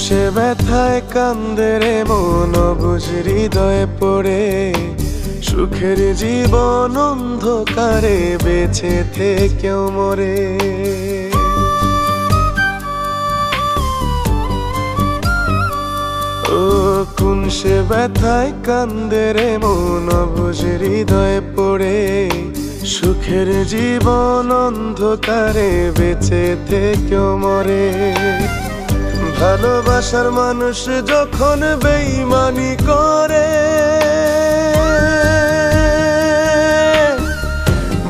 সে ব্যথায় কান্দে রে মন বুঝ হৃদয়ে পড়ে, সুখের জীবন অন্ধকারে বেঁচে থেকেও মরে। ও কোন সে ব্যথায় কান্দে রে মন বুঝ হৃদয়ে পড়ে, সুখের জীবন অন্ধকারে বেঁচে থেকেও মরে। ভালোবাসার মানুষ যখন বেঈমানি করে,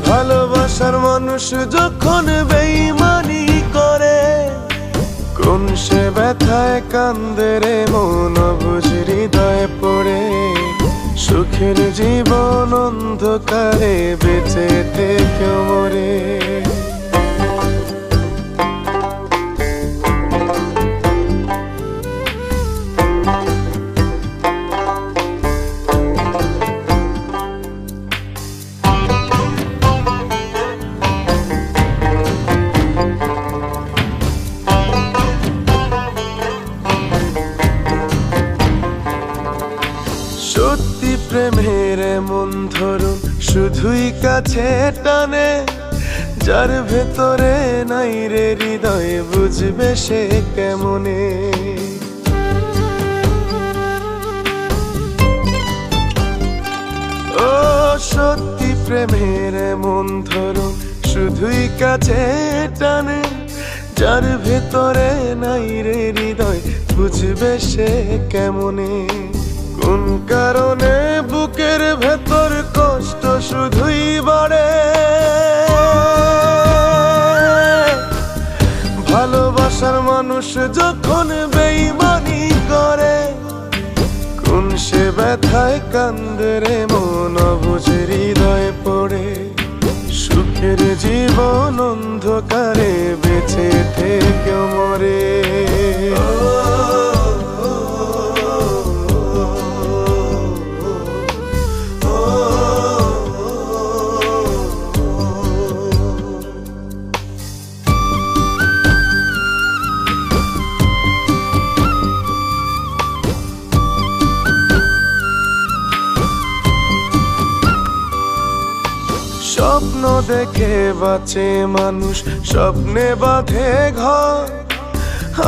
ভালোবাসার মানুষ যখন বেঈমানি করে, কোন সে ব্যথায় কান্দে রে মন বুঝ হৃদয়ে পড়ে, সুখের জীবন অন্ধকারে বেঁচে থেকেও মরে। সত্যি প্রেমের এমন ধরুন শুধুই কাছে টানে, যার ভেতরে নাই রে হৃদয় বুঝবে সে কেমনে। ও সত্যি প্রেমের এমন ধরুন শুধুই কাছে টানে, যার ভেতরে নাই রে হৃদয় বুঝবে সে কেমনে। কোন কারণে বুকের ভেতর কষ্ট শুধুই বাড়ে, ভালোবাসার মানুষ যখন বেঈমানি করে, কোন সে ব্যথায় কান্দে রে মন বুঝ হৃদয়ে পড়ে, সুখের জীবন অন্ধকারে বেঁচে থেকেও মরে। স্বপ্ন দেখে বাঁচে মানুষ, স্বপ্নে বাঁধে ঘর,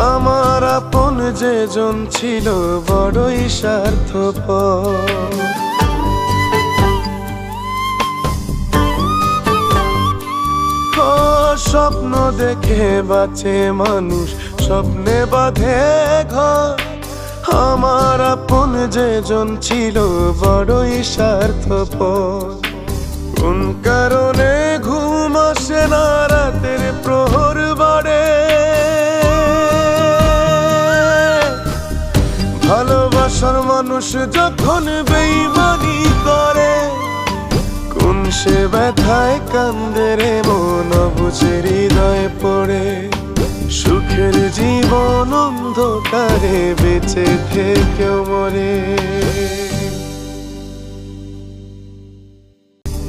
আমার আপন যেজন ছিল বড়ই স্বার্থপর। স্বপ্ন দেখে বাঁচে মানুষ, স্বপ্নে বাঁধে ঘর, আমার আপন যেজন ছিল বড়ই স্বার্থপর। কোন কারণে ঘুম আসে না রাতের প্রহর বাড়ে, ভালোবাসার মানুষ যখন বেঈমানি করে, কোন সে ব্যথায় কান্দে রে মন বুঝ হৃদয়ে পড়ে, সুখের জীবন অন্ধকারে বেঁচে থেকেও মরে।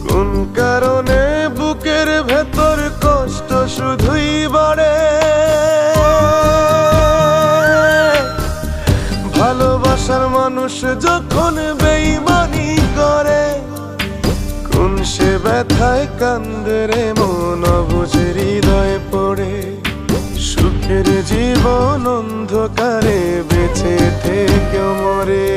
কোন কারণে বুকের ভেতর কষ্ট শুধুই বাড়ে, ভালোবাসার মানুষ যখন বেঈমানি করে, কোন সে ব্যথায় কান্দে রে মন বুঝ হৃদয়ে পড়ে, সুখের জীবন অন্ধকারে বেঁচে থেকেও মরে।